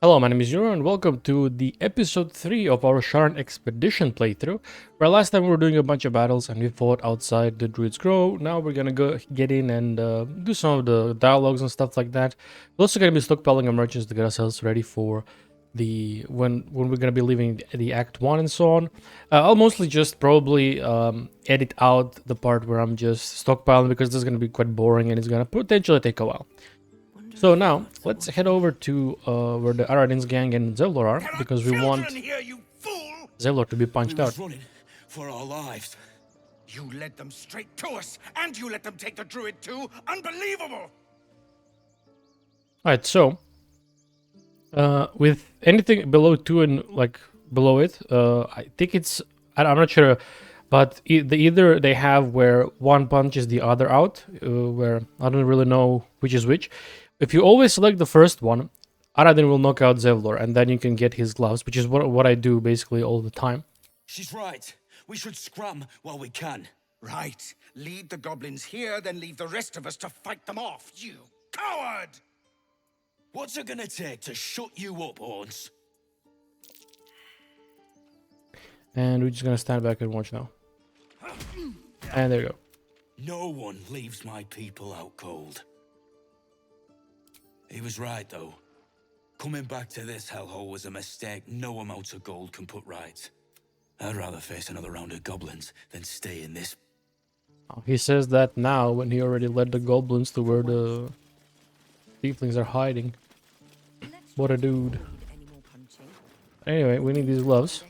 Hello, my name is Euro and welcome to the episode 3 of our Sharran expedition playthrough, where last time we were doing a bunch of battles and we fought outside the Druid's Grove. Now we're gonna go get in and do some of the dialogues and stuff like that. We're also gonna be stockpiling our merchants to get ourselves ready for the when we're gonna be leaving the Act 1 and so on. I'll mostly just probably edit out the part where I'm just stockpiling because this is gonna be quite boring and it's gonna potentially take a while. So now, let's head over to where the Aradin's gang and Zevlor are, because we want Zevlor to be punched out. Running for our lives. You led them straight to us, and you let them take the druid too? Unbelievable! Alright, so, with anything below 2 and, like, below it, I think it's, I'm not sure, but either they have where one punches the other out, where I don't really know which is which. If you always select the first one, Aradin will knock out Zevlor, and then you can get his gloves, which is what I do basically all the time. She's right. We should scram while we can. Right. Lead the goblins here, then leave the rest of us to fight them off, you coward! What's it gonna take to shut you up, Horns? And we're just gonna stand back and watch now. And there you go. No one leaves my people out cold. He was right, though. Coming back to this hellhole was a mistake no amount of gold can put right. I'd rather face another round of goblins than stay in this. He says that now when he already led the goblins to where the tieflings are hiding. What a dude. Anyway, we need these gloves.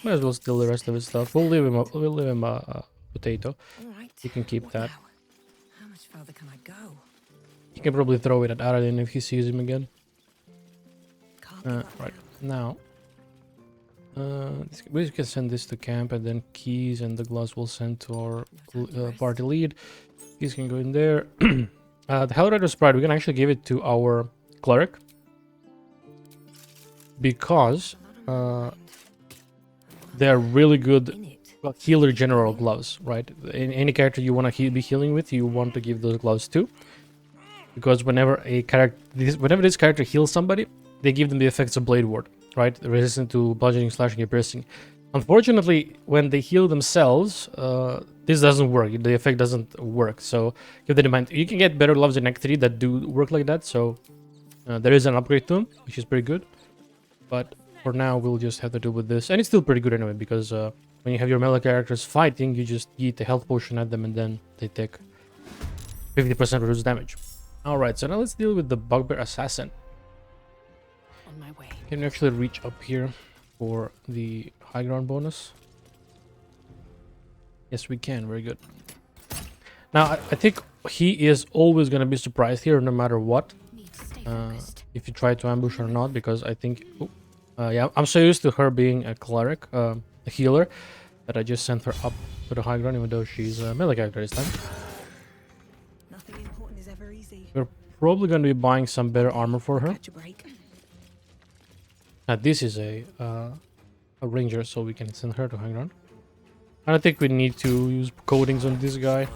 Might as well steal the rest of his stuff. We'll leave him a potato. He can keep that. How much further can I go? He can probably throw it at Aradin if he sees him again. Right, now. We can send this to camp, and then keys and the gloves will send to our party lead. Keys can go in there. The Hellrider's Pride, we can actually give it to our cleric. Because they're really good healer general gloves, right? In any character you want to be healing with, you want to give those gloves to. Because whenever this character heals somebody, they give them the effects of Blade Ward, right? Resistant to bludgeoning, slashing, and piercing. Unfortunately, when they heal themselves, this doesn't work. The effect doesn't work. So keep that in mind. You can get better gloves in Act 3 that do work like that. So there is an upgrade to them, which is pretty good. But for now, we'll just have to deal with this. And it's still pretty good anyway, because when you have your melee characters fighting, you just eat a health potion at them, and then they take 50% reduced damage. Alright, so now let's deal with the Bugbear Assassin. On my way. Can we actually reach up here for the high ground bonus? Yes, we can. Very good. Now, I think he is always going to be surprised here, no matter what. If you try to ambush or not, because I think... yeah, I'm so used to her being a cleric, a healer, that I just sent her up to the high ground, even though she's a melee character this time. We're probably going to be buying some better armor for her. Now this is a ranger, so we can send her to high ground. I don't think we need to use coatings on this guy.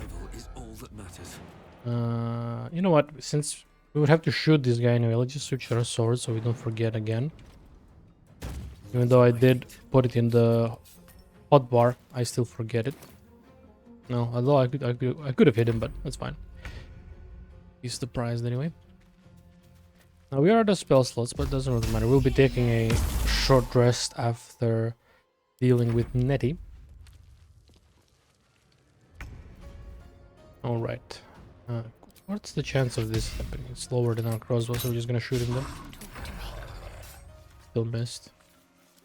You know what? Since we would have to shoot this guy anyway, let's just switch our sword so we don't forget again. Even though I did put it in the hotbar, I still forget it. No, although I could have hit him, but that's fine. He's surprised anyway. Now we are at the spell slots, but it doesn't really matter. We'll be taking a short rest after dealing with Nettie. Alright. What's the chance of this happening? It's lower than our crossbow, so we're just gonna shoot him then. Still missed.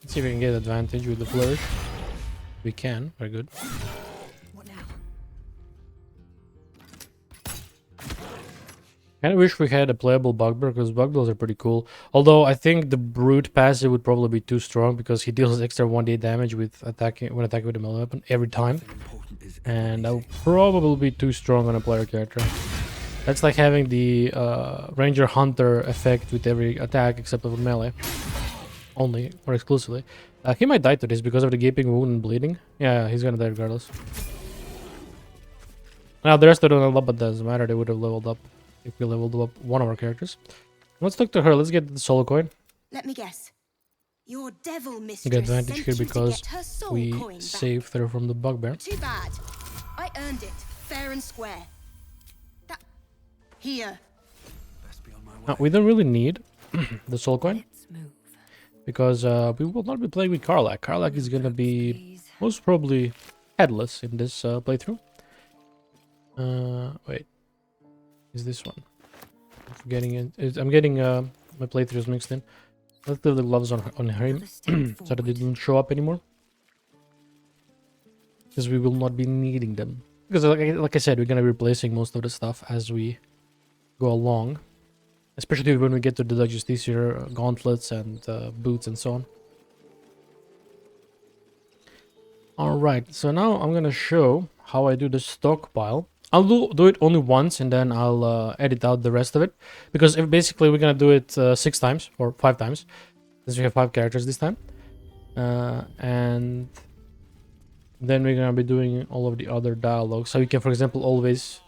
Let's see if we can get advantage with the flourish. We can. Very good. I wish we had a playable Bugbear, because Bugbears are pretty cool. Although I think the Brute passive would probably be too strong, because he deals extra 1d damage with attacking with a melee weapon every time. And that would probably be too strong on a player character. That's like having the Ranger Hunter effect with every attack except for melee. Only, or exclusively. He might die to this because of the gaping wound and bleeding. Yeah, he's gonna die regardless. Now the rest of them leveled up, but doesn't matter, they would have leveled up if we leveled up one of our characters. Let's talk to her. Let's get the soul coin. Let me guess. Your devil We mistress get advantage sent here you to because get her soul we coin back. saved her from the bugbear. Too bad. I earned it, fair and square. That... Here. Best be on my way. Now, we don't really need the soul coin Let's move. because we will not be playing with Karlach. Karlach is gonna be Please. most probably headless in this playthrough. Wait, is this one? I'm forgetting it. I'm getting my playthroughs mixed in. Let's leave the gloves on him Another step so that they forward. don't show up anymore. Because we will not be needing them. Because like I said, we're gonna be replacing most of the stuff as we go along. Especially when we get to the Justiciar gauntlets and boots and so on. Alright, so now I'm gonna show how I do the stockpile. I'll do it only once and then I'll edit out the rest of it. Because if basically we're gonna do it 6 times or 5 times. Since we have 5 characters this time. And then we're gonna be doing all of the other dialogues. So you can, for example, always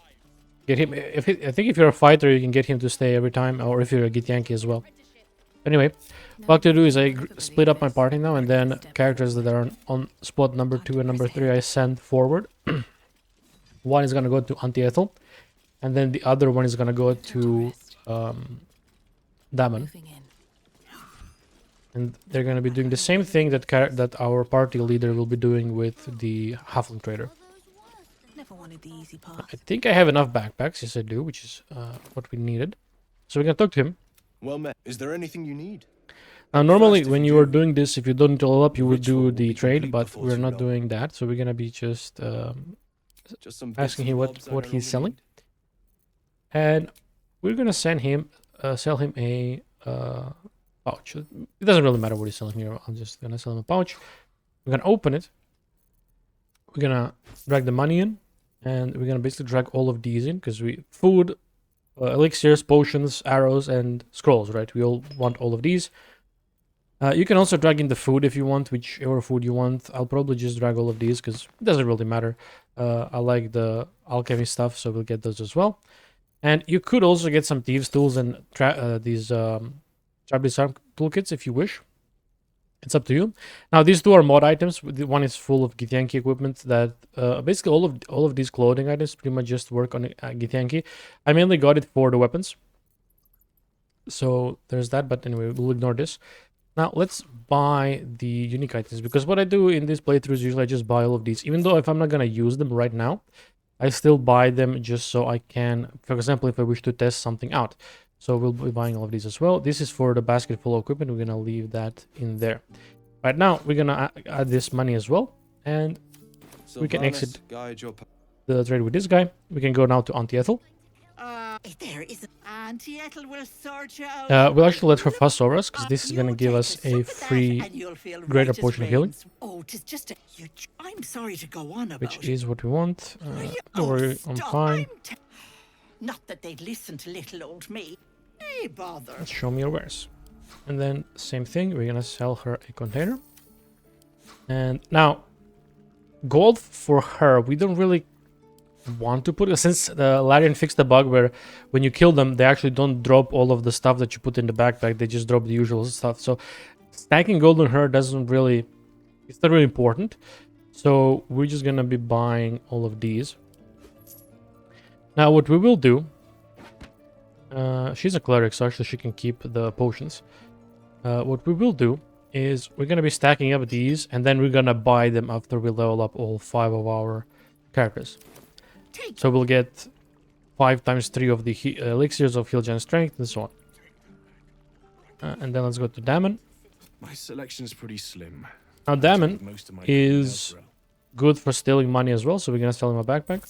get him. I think if you're a fighter, you can get him to stay every time, or if you're a Githyanki as well. Anyway, what I like to do is I split up my party now, and then characters that are on spot number 2 and number 3 I send forward. One is gonna go to Auntie Ethel, and then the other one is gonna go to Damon. Moving in. And they're going to be doing the same thing that our party leader will be doing with the halfling trader. Never wanted the easy I part. think I have enough backpacks. Yes, I do, which is what we needed. So we're going to talk to him. Well met. Is there anything you need? Now, normally First, if when you you are do, doing this, if you don't level up, you would ritual do will the be trade, complete but before we're too not long. doing that. So we're going to be just Just some asking bits him and what bobs I no he's longer selling. need. And we're going to sell him a pouch. It doesn't really matter what he's selling here. I'm just going to sell him a pouch. We're going to open it. We're going to drag the money in. And we're going to basically drag all of these in. Because food, elixirs, potions, arrows, and scrolls, right? We all want all of these. You can also drag in the food if you want, whichever food you want. I'll probably just drag all of these because it doesn't really matter. I like the alchemy stuff, so we'll get those as well. And you could also get some thieves tools and these sharp disarm toolkits if you wish. It's up to you. Now these two are mod items. The one is full of Githyanki equipment that basically all of these clothing items pretty much just work on Githyanki. I mainly got it for the weapons. So there's that, but anyway, we'll ignore this. Now let's buy the unique items, because what I do in these playthroughs usually I just buy all of these, even though if I'm not gonna use them right now, I still buy them just so I can, for example, if I wish to test something out. So we'll be buying all of these as well. This is for the basket full of equipment. We're gonna leave that in there. Right now we're gonna add this money as well, and we can Sylvanas, exit guide your the trade with this guy. We can go now to Auntie Ethel. There is Auntie Ethel will sort you out. We'll actually let her fuss over us, because this is gonna give us a free greater potion of healing, Oh, 'tis just a. I'm sorry to go on about which it. is what we want. You- Don't worry, I'm stop, fine. Not that they'd listen to little old me. Hey, bother. Let's show me your wares. And then same thing, we're gonna sell her a container. And now, gold for her, we don't really want to put it, since the Larian fixed the bug where when you kill them, they actually don't drop all of the stuff that you put in the backpack, they just drop the usual stuff. So stacking gold on her doesn't really, it's not really important. So we're just gonna be buying all of these. Now what we will do, she's a cleric, so actually she can keep the potions. What we will do is we're gonna be stacking up these, and then we're gonna buy them after we level up all 5 of our characters. So we'll get 5 times 3 of the elixirs of heal gen strength and so on. And then let's go to Damon. My selection's pretty slim. Now Damon Most of my is good for stealing money as well, so we're gonna sell him a backpack.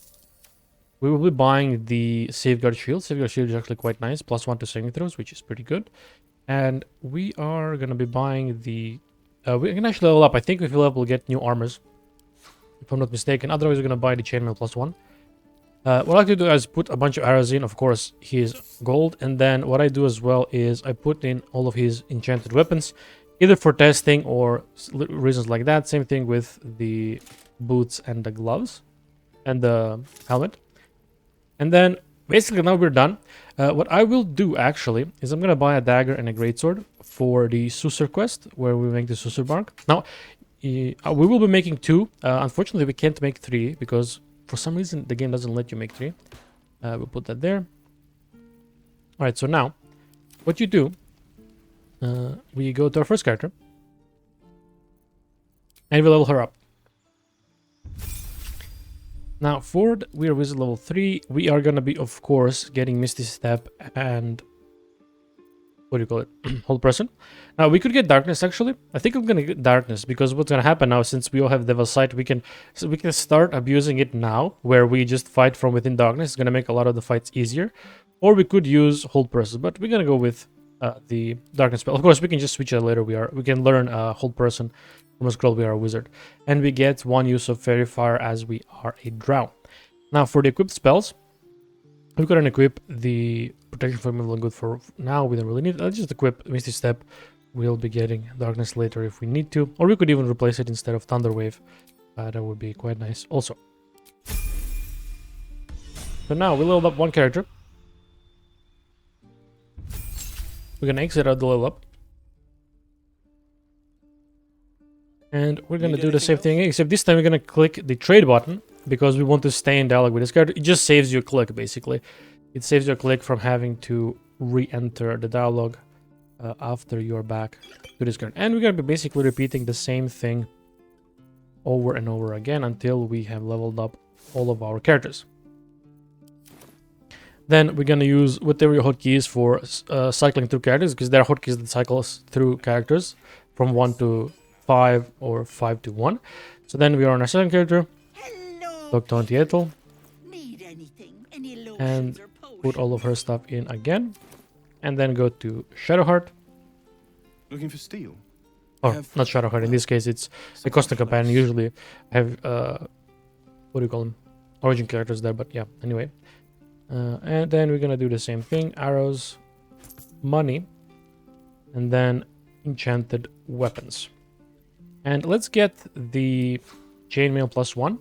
We will be buying the Safeguard Shield. Safeguard Shield is actually quite nice, +1 to saving throws, which is pretty good. And we are gonna be buying the... we can actually level up. I think if we level, we'll get new armors, if I'm not mistaken. Otherwise, we're gonna buy the chainmail +1. What I like to do is put a bunch of arrows in, of course, his gold. And then what I do as well is I put in all of his enchanted weapons, either for testing or reasons like that. Same thing with the boots and the gloves and the helmet. And then Basically, now we're done. What I will do actually is I'm gonna buy a dagger and a greatsword for the Susur quest, where we make the Susur bark. Now, we will be making 2. Unfortunately, we can't make 3 because for some reason the game doesn't let you make 3. We'll put that there. All right. So now, what you do, we go to our first character, and we level her up. Now, for we are wizard level 3. We are gonna be, of course, getting Misty Step and what do you call it? Hold person. Now we could get darkness actually. I think I'm gonna get darkness because what's gonna happen now, since we all have Devil's Sight, we can start abusing it now, where we just fight from within darkness. It's gonna make a lot of the fights easier. Or we could use hold person, but we're gonna go with the darkness spell. Of course, we can just switch it later. We can learn hold person from a scroll. We are a wizard, and we get 1 use of fairy fire as we are a drow. Now for the equipped spells, we couldn't equip the protection from evil and good for now. We don't really need it. Let's just equip Misty Step. We'll be getting darkness later if we need to, or we could even replace it instead of Thunder Wave. That would be quite nice also. So now we leveled up 1 character. We're gonna exit out the level up. And we're gonna do the same thing, except this time we're gonna click the trade button because we want to stay in dialogue with this character. It just saves you a click, basically. It saves you a click from having to re-enter the dialogue after you're back to this character. And we're gonna be basically repeating the same thing over and over again until we have leveled up all of our characters. Then we're gonna use whatever your hotkey is for cycling through characters, because there are hotkeys that cycles through characters from 1 to 5 or 5 to 1. So then we are on our second character. Hello. Talk to Auntie Ethel Need anything? Any lotions and or potions? put all of her stuff in again. And then go to Shadowheart. Looking for steel? Or not Shadowheart, in this case it's a custom companion. Usually I have, what do you call them? Origin characters there, but yeah, anyway. And then we're gonna do the same thing. Arrows, money, and then enchanted weapons. And let's get the chainmail +1.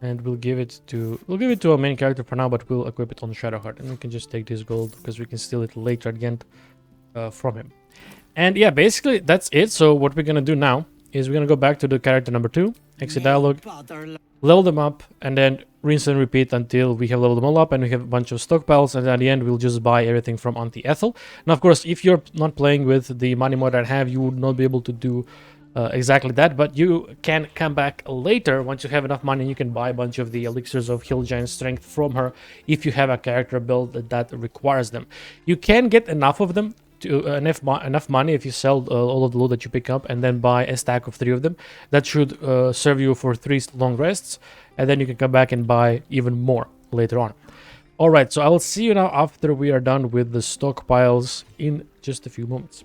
And we'll give it to our main character for now, but we'll equip it on Shadowheart. And we can just take this gold because we can steal it later again from him. And yeah, basically that's it. So what we're gonna do now is we're gonna go back to the character number 2, exit dialogue, level them up, and then rinse and repeat until we have leveled them all up and we have a bunch of stockpiles. And at the end, we'll just buy everything from Auntie Ethel. Now, of course, if you're not playing with the money mod I have, you would not be able to do exactly that. But you can come back later once you have enough money. You can buy a bunch of the elixirs of Hill Giant Strength from her if you have a character build that requires them. You can get enough of them, enough money if you sell all of the loot that you pick up and then buy a stack of 3 of them. That should serve you for 3 long rests, and then you can come back and buy even more later on. All right, so I will see you now after we are done with the stockpiles in just a few moments.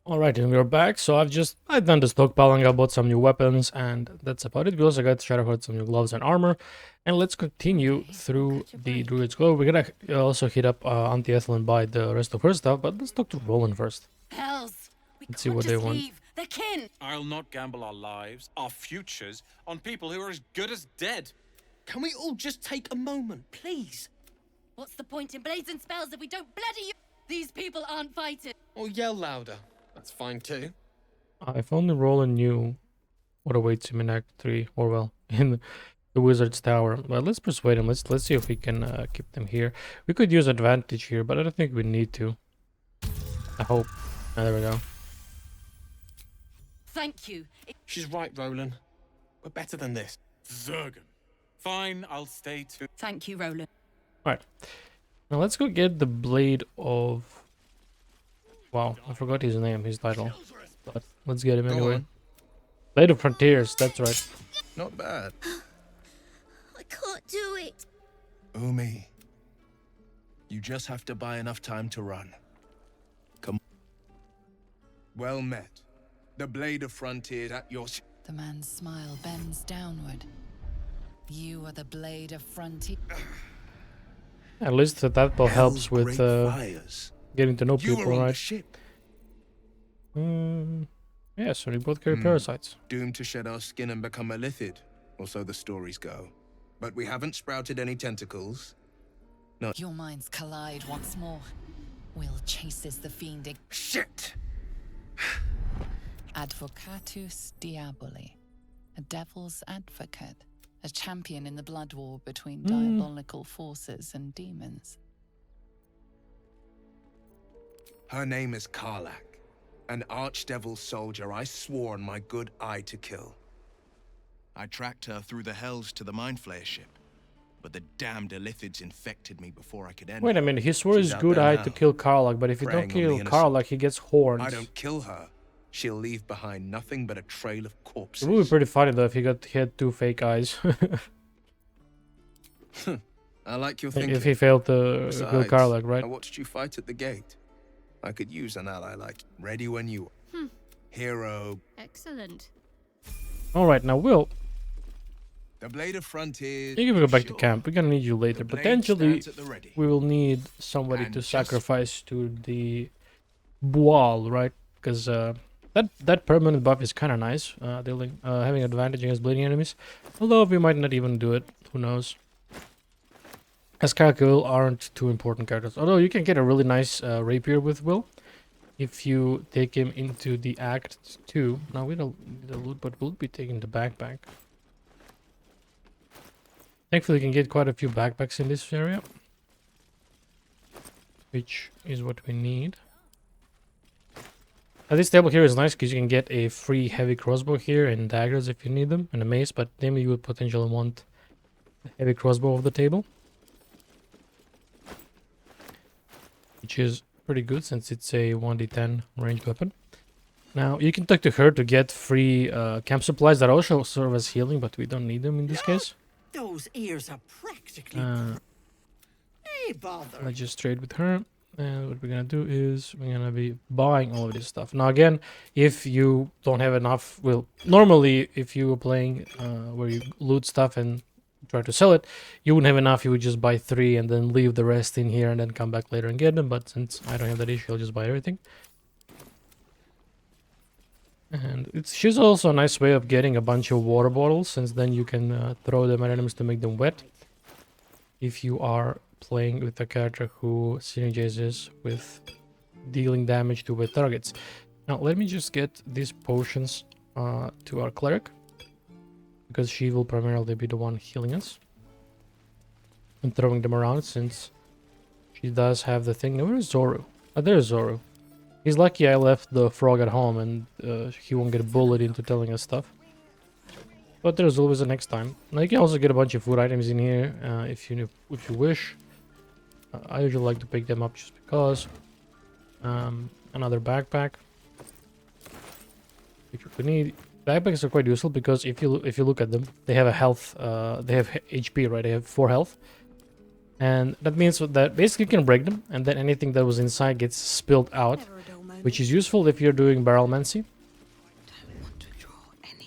All right, and we're back. So I've done the stockpiling. I bought some new weapons, and that's about it. We also got Shadowheart some new gloves and armor. And let's continue through the Druid's Glow. We're gonna also hit up Auntie Ethel and buy the rest of her stuff, but let's talk to Roland first. Hells. We Let's see can't what they just want. leave. They're kin. I'll not gamble our lives, our futures, on people who are as good as dead. Can we all just take a moment, please? What's the point in blazing spells if we don't bloody you? These people aren't fighting. Or yell louder. That's fine too. If only Roland knew what awaits him in Act 3, or well, in the Wizard's Tower. Well, let's persuade him. Let's see if we can keep them here. We could use advantage here, but I don't think we need to. I hope. There we go. Thank you. She's right, Roland. We're better than this. Zergan. Fine, I'll stay too. Thank you, Roland. Alright. Now let's go get the Blade of... Wow, I forgot his name, his title. But let's get him Go anyway. on. Blade of Frontiers, that's right. Not bad. I can't do it. Umi, you just have to buy enough time to run. Come. Well met. The Blade of Frontiers at your... The man's smile bends downward. You are the Blade of Frontier. At least that will helps with fires. getting to know You people, were on the right? ship, Yeah, so we both carry parasites. doomed to shed our skin and become a lithid, or so the stories go. But we haven't sprouted any tentacles. No. Your minds collide once more. Will chases the fiend. Shit! Advocatus Diaboli. A devil's advocate. A champion in the blood war between diabolical forces and demons. Her name is Karlach. An archdevil soldier I swore on my good eye to kill. I tracked her through the hells to the Mind Flayer ship, but the damned Illithids infected me before I could end. Wait a minute, he swore his good eye to kill Karlach, but if you don't kill Karlach, he gets horns. I don't kill her. She'll leave behind nothing but a trail of corpses. It would be pretty funny though if he had 2 fake eyes. I like your thinking. If he failed to kill Karlach, right? I watched you fight at the gate. I could use an ally like you. Ready when you are. Hero. Excellent. Alright, now Will, The Blade of Frontier. you can go back to camp. We're gonna need you later. Potentially, we will need somebody to sacrifice to the Boal, right? Because that permanent buff is kind of nice. Dealing, having advantage against bleeding enemies. Although we might not even do it. Who knows? As Will aren't too important characters. Although you can get a really nice rapier with Will if you take him into the Act 2. Now we don't need the loot, but we'll be taking the backpack. Thankfully, you can get quite a few backpacks in this area, which is what we need. This table here is nice because you can get a free heavy crossbow here and daggers if you need them, and a mace, but then you would potentially want a heavy crossbow of the table, which is pretty good since it's a 1d10 ranged weapon. Now, you can talk to her to get free camp supplies that also serve as healing, but we don't need them in this case. Those ears are practically... Hey, bother. Let's just trade with her. And what we're gonna do is we're gonna be buying all of this stuff. Now again, if you don't have enough, well, normally if you were playing where you loot stuff and try to sell it, you wouldn't have enough. You would just buy 3 and then leave the rest in here and then come back later and get them. But since I don't have that issue, I'll just buy everything. And she's also a nice way of getting a bunch of water bottles, since then you can throw them at enemies to make them wet. If you are playing with a character who synergizes with dealing damage to wet targets. Now let me just get these potions to our cleric, because she will primarily be the one healing us and throwing them around, since she does have the thing. Now, where is Zoru? Oh, there's Zoru. He's lucky I left the frog at home and he won't get bullied into telling us stuff. But there's always a next time. Now you can also get a bunch of food items in here if you wish. I usually like to pick them up just because. Another backpack, which we need. Backpacks are quite useful because if you look at them, they have a health. They have HP, right? They have 4 health, and that means that basically you can break them, and then anything that was inside gets spilled out, which is useful if you're doing barrelmancy.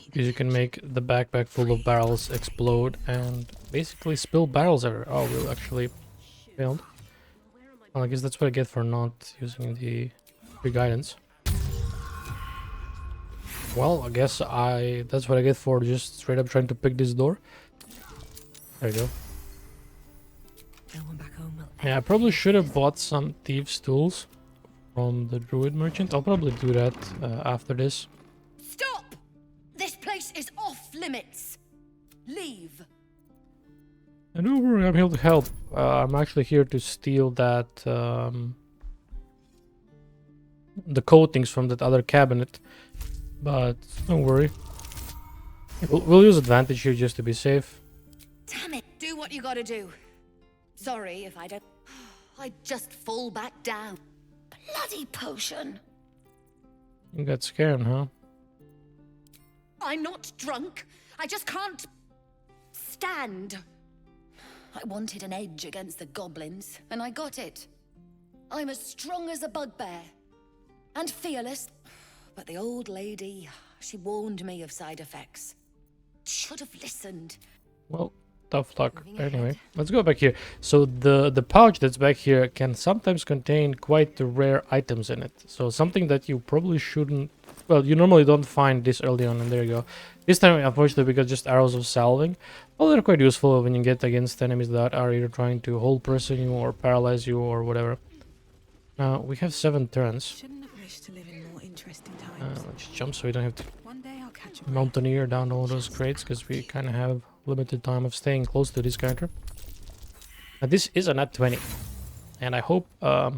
Because you can make the backpack full of barrels explode and basically spill barrels everywhere. Oh, we actually failed. Well, I guess that's what I get for not using the free guidance. Well, I guess that's what I get for just straight up trying to pick this door. There you go. Yeah, I probably should have bought some thieves' tools from the druid merchant. I'll probably do that after this. Stop! This place is off limits. Leave. And don't worry, I'm here to help. I'm actually here to steal that the coatings from that other cabinet. But don't worry. We'll use advantage here just to be safe. Damn it! Do what you gotta do. Sorry if I don't. I just fall back down. Bloody potion. You got scared, huh? I'm not drunk. I just can't stand. I wanted an edge against the goblins, and I got it. I'm as strong as a bugbear. And fearless. But the old lady, she warned me of side effects. Should have listened. Well, tough luck. Anyway, let's go back here. So the pouch that's back here can sometimes contain quite rare items in it. So something that you probably shouldn't well, you normally don't find this early on, and there you go. This time, unfortunately, we got just arrows of salving. Well, they're quite useful when you get against enemies that are either trying to hold person you or paralyze you or whatever. Now, we have 7 turns. Shouldn't have wished to live in more interesting times. Let's jump so we don't have to One day I'll catch a mountaineer down all those crates, because we kind of have limited time of staying close to this character. Now, this is a nat 20, and I hope, yeah,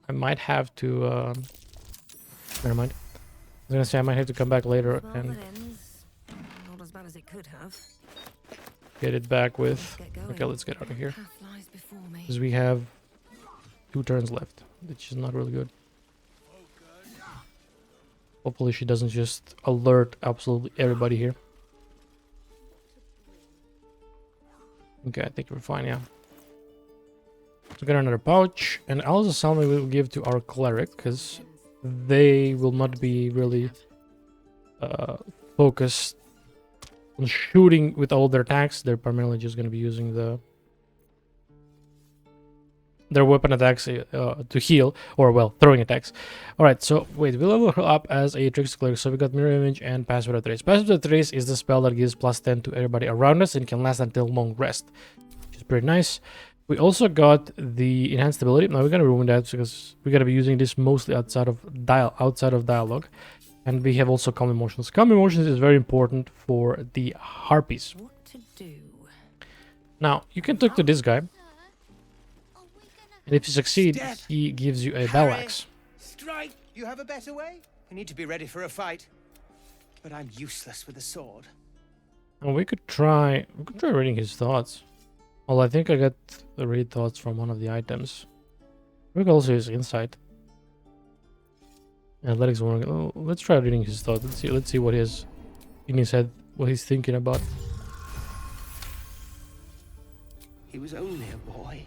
I might have to, never mind. I was gonna say I might have to come back later and not as bad as it could have. get it back with... Okay, let's get out of here. Because we have 2 turns left, which is not really good. Hopefully she doesn't just alert absolutely everybody here. Okay, I think we're fine, yeah. So get another pouch, and also something we will give to our cleric, because they will not be really focused on shooting with all their attacks. They're primarily just going to be using their weapon attacks to heal, or well, throwing attacks. Alright, so wait, we level her up as a trickster cleric, so we got mirror image and passive of trace. Passive of trace is the spell that gives +10 to everybody around us and can last until long rest, which is pretty nice. We also got the enhanced ability. Now we're gonna ruin that because we're gonna be using this mostly outside of dialogue, and we have also calm emotions. Calm emotions is very important for the harpies. What to do? Now you can talk to this guy, and if you succeed, he gives you a battle axe. Strike! You have a better way? I need to be ready for a fight, but I'm useless with a sword. And we could try reading his thoughts. Well, I think I got the read thoughts from one of the items. We could also use insight. Athletics 1. Oh, let's try reading his thoughts. Let's see what he has in his head, what he's thinking about. He was only a boy,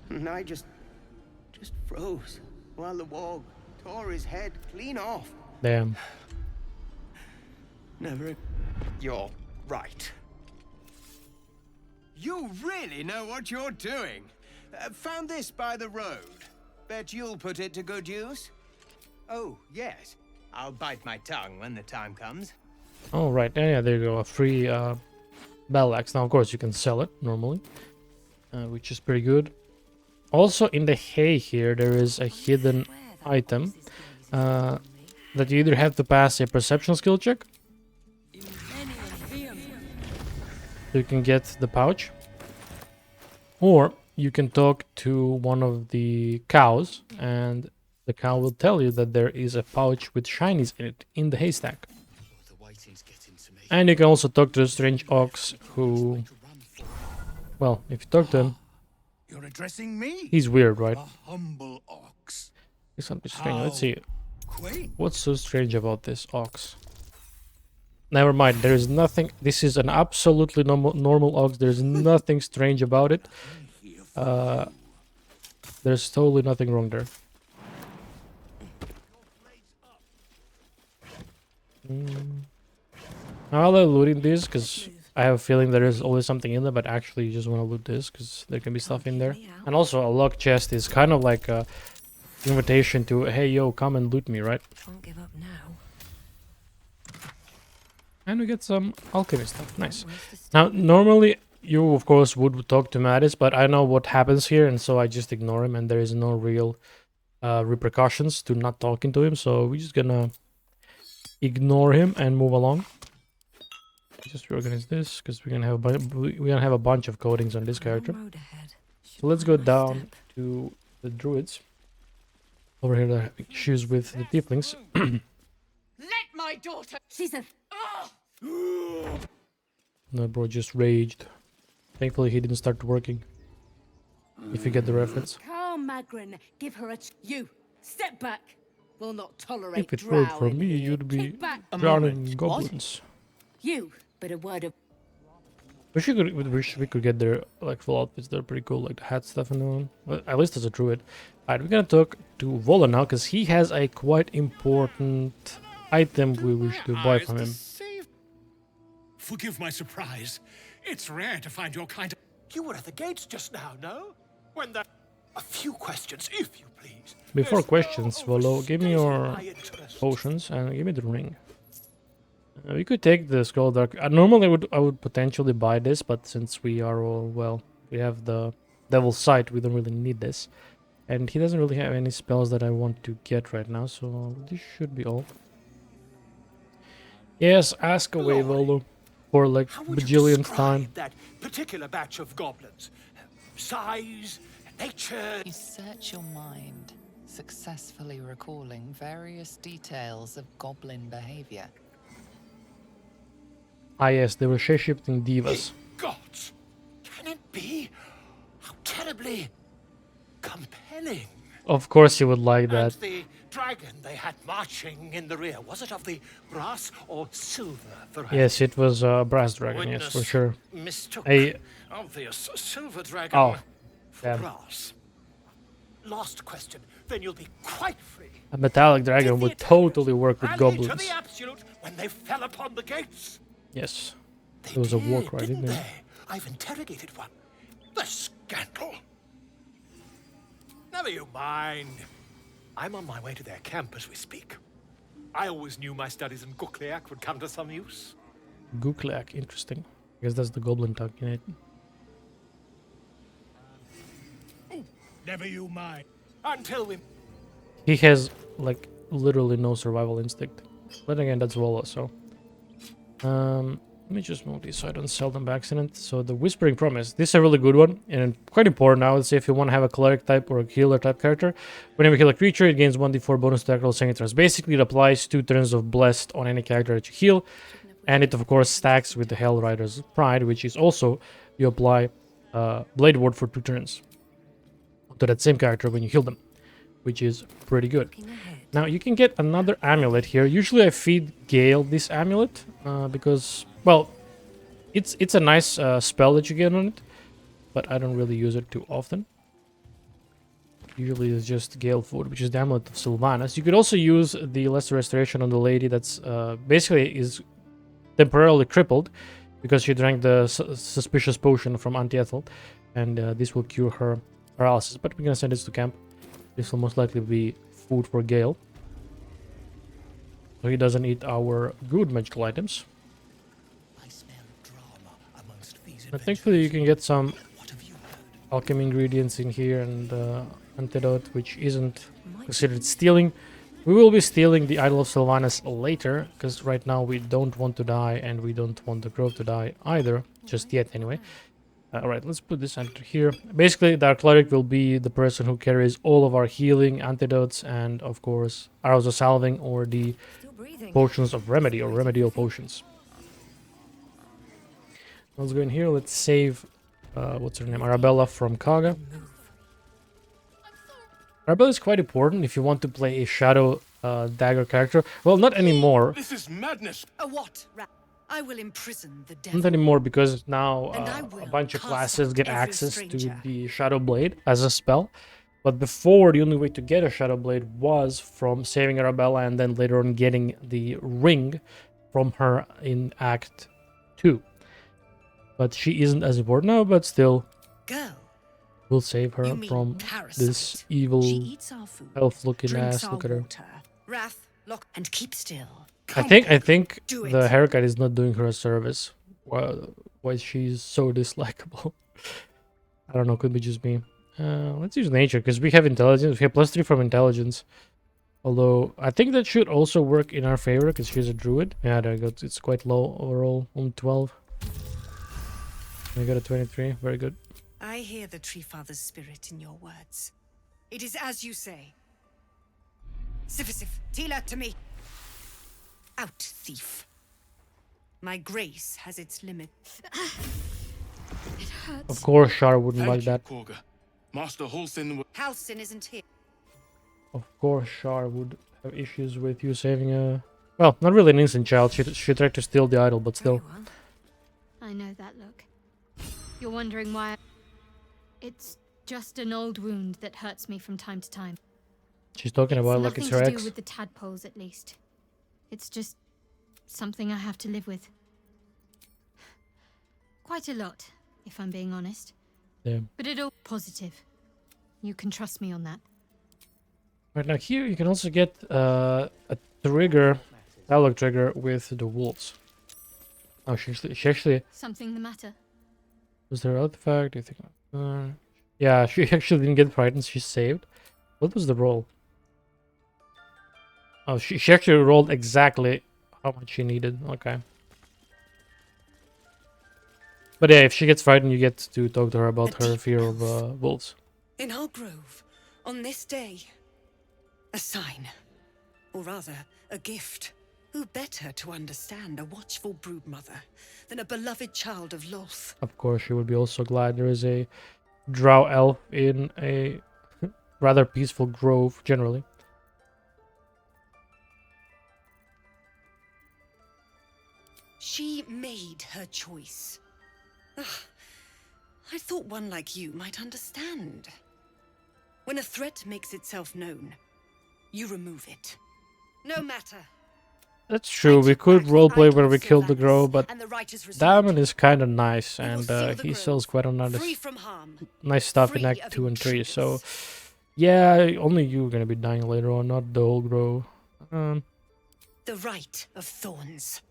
and I just froze while the warg tore his head clean off. Damn. Never. You're right. You really know what you're doing. Found this by the road. Bet you'll put it to good use. Oh, yes. I'll bite my tongue when the time comes. Oh, right. Yeah, there you go. A free battle axe. Now, of course, you can sell it normally, which is pretty good. Also, in the hay here, there is a hidden item that you either have to pass a perception skill check, so you can get the pouch, or you can talk to one of the cows, and the cow will tell you that there is a pouch with shinies in it in the haystack. And you can also talk to the strange ox who, well, if you talk to him, You're addressing me? he's weird, right? A humble ox. He's something strange. Let's see. Quaint. What's so strange about this ox? Never mind, there is nothing. This is an absolutely normal ox. There's nothing strange about it. There's totally nothing wrong there. I'll looting this because I have a feeling there is always something in there, but actually you just want to loot this because there can be stuff in there. And also a lock chest is kind of like a invitation to, hey yo, come and loot me, right? Can't give up now. And we get some alchemy stuff. Nice. Now, normally you, of course, would talk to Mattis, but I know what happens here, and so I just ignore him, and there is no real repercussions to not talking to him, so we're just gonna ignore him and move along. Just reorganize this, because we're gonna have a bunch of coatings on this character. So let's go down to the druids. Over here, they're having issues with the tieflings. Let my daughter. She's a. No, bro just raged. Thankfully, he didn't start working. If you get the reference. Calm, Magrin. Give her a. You step back. We'll not tolerate. If it weren't for me, you'd be drowning in goblins. You, but a word of. Wish we could get their like full outfits. They're pretty cool, like the hat stuff and all. Well, at least as a druid. Alright, we're gonna talk to Vola now because he has a quite important item we wish to buy from him. Forgive my surprise. It's rare to find your kind of... You were at the gates just now, no? When the... A few questions, if you please. Before questions, Volo, give me your my interest. potions and give me the ring. We could take the Scroll Dark. Normally, I would potentially buy this, but since we are all well, we have the Devil's Sight. We don't really need this, and he doesn't really have any spells that I want to get right now. So this should be all. Yes, ask away, Volo, for like bajillionth time. That particular batch of goblins. Size, nature. You search your mind, successfully recalling various details of goblin behavior. Ah yes, they were shape-shifting divas. Gods, can it be? How terribly compelling. Of course you would like that. And the dragon they had marching in the rear, was it of the brass or silver variety? Yes, it was a brass dragon, yes, for sure. Mistook A obvious silver dragon for damn. brass. Last question, then you'll be quite free. A metallic dragon would totally work with Rally goblins. to the absolute when they fell upon the gates. Yes. It was a war cry, didn't it? I've interrogated one. The scandal. Never you mind. I'm on my way to their camp as we speak. I always knew my studies in Gukliak would come to some use. Gukliak, interesting. I guess that's the goblin tongue in it. Never you mind. Until we... He has, like, literally no survival instinct. But again, that's Volo, so... let me just move these so I don't sell them by accident. So the Whispering Promise. This is a really good one and quite important, I would say, if you want to have a cleric type or a healer type character. Whenever you heal a creature, it gains 1d4 bonus to attack roll saving throws. Basically, it applies 2 turns of Blessed on any character that you heal. And it, of course, stacks with the Hell Rider's Pride, which is also, you apply Blade Ward for 2 turns to that same character when you heal them, which is pretty good. Now, you can get another amulet here. Usually I feed Gale this amulet because... Well, it's a nice spell that you get on it, but I don't really use it too often. Usually it's just Gale food, which is the Amulet of Sylvanas. You could also use the Lesser Restoration on the lady that's basically is temporarily crippled because she drank the suspicious potion from Auntie Ethel, and this will cure her paralysis. But we're gonna send this to camp. This will most likely be food for Gale, so he doesn't eat our good magical items. But thankfully you can get some alchemy ingredients in here and antidote, which isn't considered stealing. We will be stealing the Idol of Sylvanas later, because right now we don't want to die and we don't want the Grove to die either, just yet anyway. Alright, let's put this under here. Basically, the Cleric will be the person who carries all of our healing, antidotes, and of course, arrows of salving or the potions of remedy or remedial potions. Let's go in here, let's save, what's her name, Arabella from Kaga. Arabella is quite important if you want to play a Shadow Dagger character. Well, not anymore. This is madness. A what? I will imprison the devil. Not anymore, because now a bunch of classes get access to the Shadow Blade as a spell. But before, the only way to get a Shadow Blade was from saving Arabella and then later on getting the ring from her in Act 2. But she isn't as important now, but still, we'll save her from this evil elf-looking ass. Look at her. Wrath, lock, and keep still. I think the haircut is not doing her a service. Why she's so dislikable. I don't know, could be just me. Let's use nature, because we have intelligence. We have +3 from intelligence. Although, I think that should also work in our favor, because she's a druid. Yeah, there you go. It's quite low overall, on 12. I got a 23, very good. I hear the Tree Father's spirit in your words. It is as you say. Sifisif, Tila to me. Out, thief. My grace has its limit. It hurts. Of course, Shar wouldn't like that. Master Halsin. Halsin isn't here. Of course, Shar would have issues with you saving a... Well, not really an innocent child. She tried to steal the idol, but still. I know that look. You're wondering why... It's just an old wound that hurts me from time to time. She's talking about like it's her nothing to ex. do with the tadpoles, at least. It's just something I have to live with. Quite a lot, if I'm being honest. Yeah. But it all positive. You can trust me on that. Right now here you can also get a dialogue trigger with the wolves. Oh, she actually Something the matter? was there artifact? Do you think? Yeah, she actually didn't get frightened. She saved. What was the roll? Oh, she actually rolled exactly how much she needed. Okay. But yeah, if she gets frightened, you get to talk to her about her fear of wolves. In our grove, on this day. A sign. Or rather, a gift. Who better to understand a watchful broodmother than a beloved child of Loth? Of course, she would be also glad there is a drow elf in a rather peaceful grove, generally. She made her choice. Ugh, I thought one like you might understand. When a threat makes itself known, you remove it. No matter. That's true, we could roleplay where we killed the grove, but Diamond is kind of nice, and he sells quite a nice stuff in Act 2 and 3, so... Yeah, only you're gonna be dying later on, not the whole grove. The right of thorns.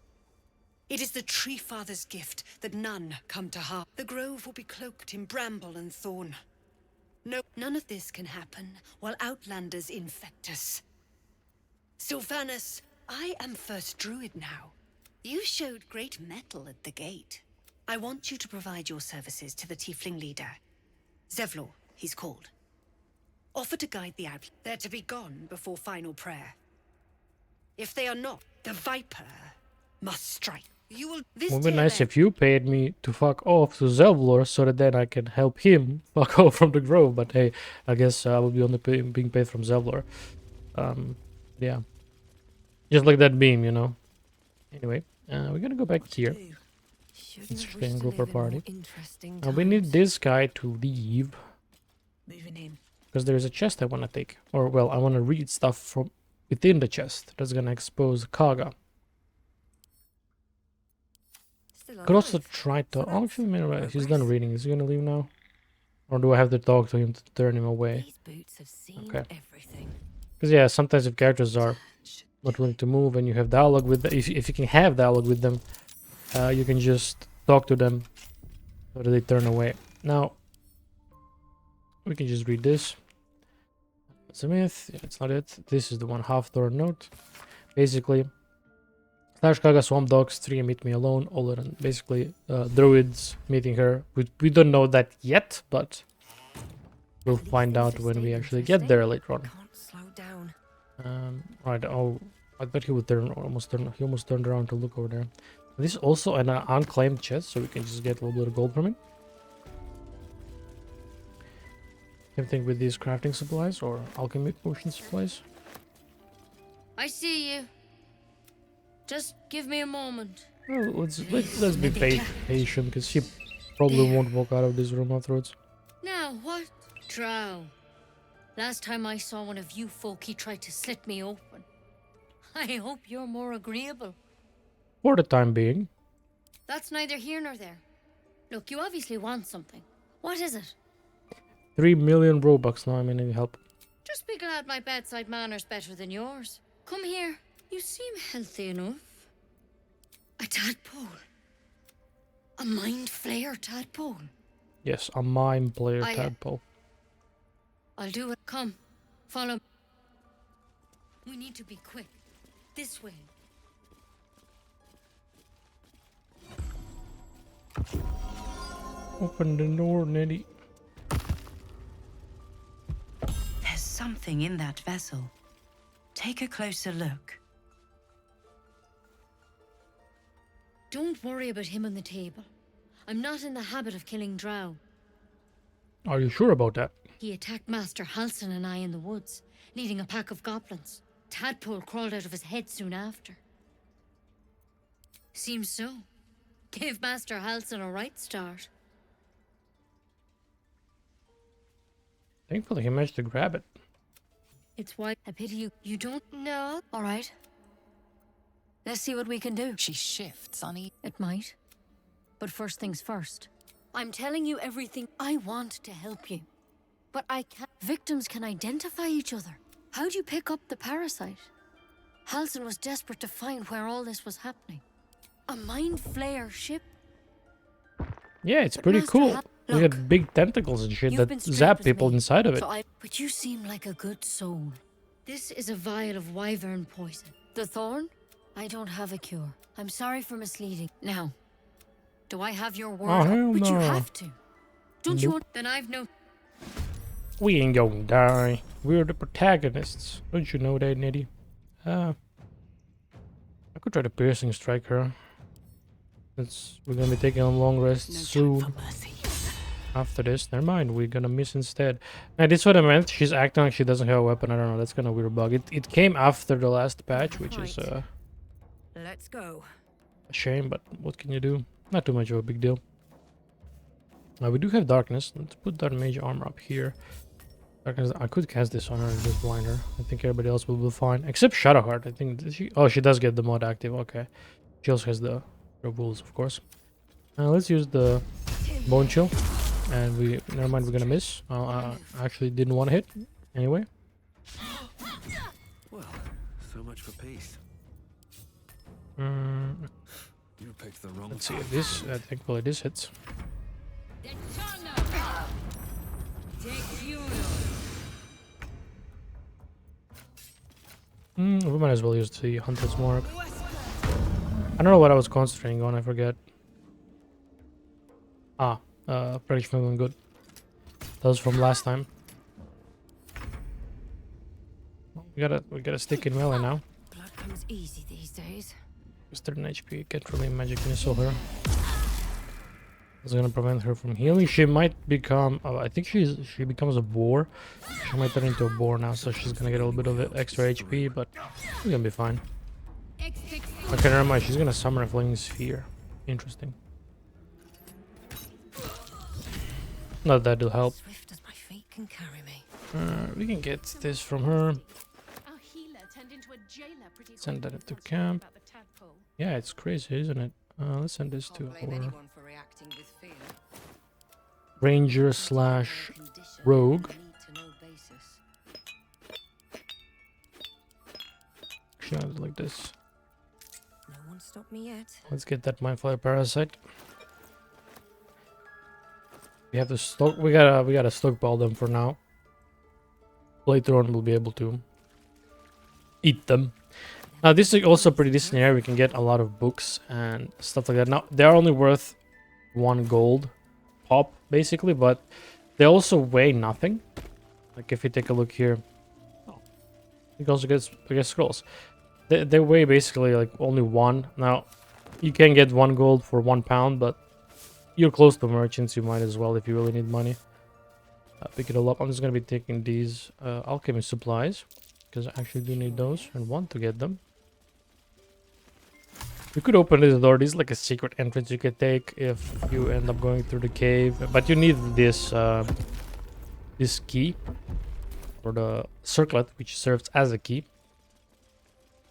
It is the Tree Father's gift that none come to harm. The grove will be cloaked in bramble and thorn. No, none of this can happen while Outlanders infect us. Sylvanas, I am first druid now. You showed great mettle at the gate. I want you to provide your services to the tiefling leader. Zevlor, he's called. Offer to guide the out. They're to be gone before final prayer. If they are not, the Viper must strike. You will. It would be nice if you paid me to fuck off to Zevlor so that then I can help him fuck off from the grove. But hey, I guess I will be only being paid from Zevlor. Yeah. Just like that beam, you know. Anyway, we're gonna go back here. Let's try and group our party. We need this guy to leave. Because there's a chest I want to take. Or, well, I want to read stuff from within the chest. That's gonna expose Kaga. Could also try to... Oh, actually, he's done reading. Is he gonna leave now? Or do I have to talk to him to turn him away? Okay. Because, yeah, sometimes if characters are not willing to move and you have dialogue with them, if you can have dialogue with them, you can just talk to them so that they turn away. Now, we can just read this. It's a myth. Yeah, it's not it. This is the one half-thorn note. Basically, Slash Kaga Swamp Dogs 3 meet me alone. All around. Basically, druids meeting her. We don't know that yet, but we'll find out when we actually get there later on. Right. Oh, I bet he would almost turned around to look over there. This is also an unclaimed chest, so we can just get a little bit of gold from it. Same thing with these crafting supplies or alchemy potion supplies. I see you. Just give me a moment. Well, let's be patient, because he probably won't walk out of this room afterwards. Now what? Drow. Last time I saw one of you folk, he tried to slit me open. I hope you're more agreeable. For the time being. That's neither here nor there. Look, you obviously want something. What is it? 3 million Robux. Now I'm in any help. Just be glad my bedside manner's better than yours. Come here. You seem healthy enough. A tadpole. A mind flayer tadpole. Yes, a mime player tadpole. I'll do it. Come. Follow. We need to be quick. This way. Open the door, Nettie. There's something in that vessel. Take a closer look. Don't worry about him on the table. I'm not in the habit of killing drow. Are you sure about that? He attacked Master Halsin and I in the woods, leading a pack of goblins. Tadpole crawled out of his head soon after. Seems so. Gave Master Halsin a right start. Thankfully he managed to grab it. It's why I pity you don't know. All right. Let's see what we can do. She shifts on It might. But first things first. I'm telling you everything. I want to help you. But I can't. Victims can identify each other. How'd you pick up the parasite? Halsin was desperate to find where all this was happening. A mind flayer ship? Yeah, it's But pretty Master cool. Hal- We Look, got big tentacles and shit you've that been straight zap with people me, inside of it. But you seem like a good soul. This is a vial of wyvern poison. The thorn? I don't have a cure. I'm sorry for misleading. Now, do I have your word? Oh, hell But you no. have to. Don't you Nope. want? Then I've no. We ain't gonna die. We're the protagonists. Don't you know that, Nitty? I could try to piercing strike her. Since we're gonna be taking a long rest soon. After this, never mind. We're gonna miss instead. Now, this is what I meant. She's acting like she doesn't have a weapon. I don't know. That's kind of weird bug. It came after the last patch, which is Let's go. a shame. But what can you do? Not too much of a big deal. Now we do have darkness. Let's put that mage armor up here. Darkness. I could cast this on her and just blind her. I think everybody else will be fine, except Shadowheart. I think she. Oh, she does get the mod active. Okay. She also has the rules, of course. Let's use the bone chill. And we, never mind, we're gonna miss. I actually didn't want to hit anyway. Well, so much for peace. You picked the wrong. Let's see if this, thankfully this hits. We might as well use the Hunter's Mark. I don't know what I was concentrating on, I forget. Prediction movement, good. That was from last time. We gotta stick in melee now. Blood comes easy these days. Just 13 HP, can't really magic missile her. That's gonna prevent her from healing. She might become, I think she becomes a boar. She might turn into a boar now, so she's gonna get a little bit of extra HP, but she's gonna be fine. Okay, never mind, she's gonna summon a flaming sphere. Interesting. Not that it'll help. Swift as my feet can carry me. We can get this from her. Our healer turned into a jailer pretty Send that quick into once we heard camp. about the tadpole. Yeah, it's crazy, isn't it? Let's send this to Blame our anyone for reacting with fear. ranger slash rogue. Need-to-know basis. Actually, I'll do it like this. No one stopped me yet. Let's get that mindflayer parasite. We have to stock. We gotta stockpile them for now. Later on, we'll be able to eat them. Now, this is also pretty decent area. We can get a lot of books and stuff like that. Now, they are only worth 1 gold pop, basically, but they also weigh nothing. Like if you take a look here, you can also get scrolls. They weigh basically like only 1. Now, you can get 1 gold for 1 pound, but you're close to merchants, you might as well if you really need money. Pick it all up. I'm just gonna be taking these alchemy supplies because I actually do need those and want to get them. You could open this door. This is like a secret entrance you could take if you end up going through the cave, but you need this this key or the circlet, which serves as a key.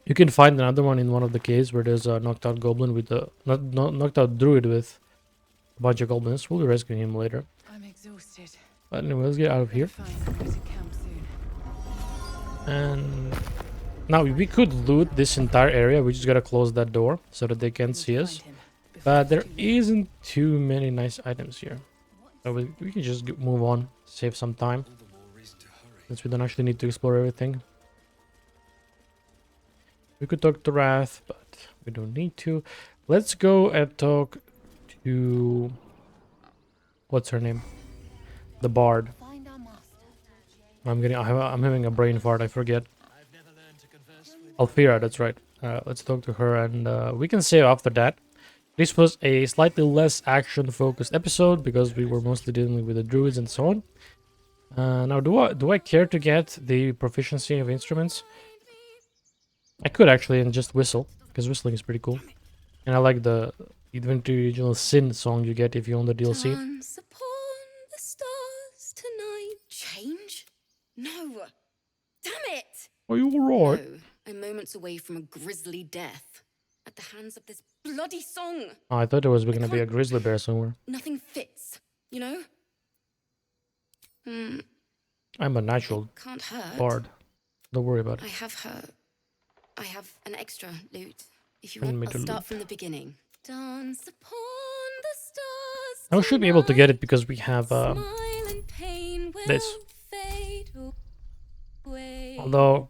You can find another one in one of the caves where there's a knocked out goblin with a knocked out druid with a bunch of goblins. We'll be rescuing him later. I'm exhausted. But anyway, let's get out of here. Find somewhere to camp soon. And now we could loot this entire area. We just gotta close that door so that they can't see us. But there isn't too many nice items here. So we can just move on, save some time. Since we don't actually need to explore everything. We could talk to Wrath, but we don't need to. Let's go and talk to... what's her name? The Bard. I'm having a brain fart, I forget. Alfira, that's right. Let's talk to her and we can save after that. This was a slightly less action-focused episode because we were mostly dealing with the druids and so on. Now, do I care to get the proficiency of instruments? I could actually and just whistle, because whistling is pretty cool. And I like the original Sin song you get if you own the DLC. Dance upon the stars tonight. Change? No. Damn it! Are you alright? No, I'm moments away from a grisly death at the hands of this bloody song. Oh, I thought there was going to be a grizzly bear somewhere. Nothing fits, you know? I'm a natural Can't hurt. bard. Don't worry about I it. have an extra loot. If you Send want, me I'll the start loot. from the beginning. Dance upon the stars. I should be able to get it because we have Smile and pain will this. fade away. Although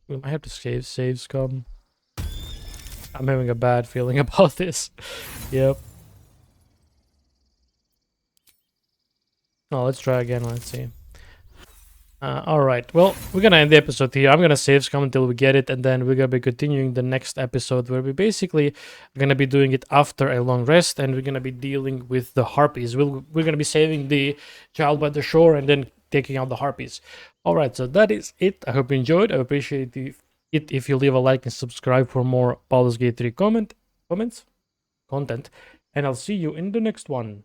we might have to save scum. I'm having a bad feeling about this. Yep. Oh, let's try again. Let's see. Alright, well, we're gonna end the episode here. I'm gonna save scum until we get it, and then we're gonna be continuing the next episode where we basically are gonna be doing it after a long rest, and we're gonna be dealing with the harpies. We're gonna be saving the child by the shore and then taking out the harpies. Alright, so that is it. I hope you enjoyed. I appreciate it if you leave a like and subscribe for more Baldur's Gate 3 content, and I'll see you in the next one.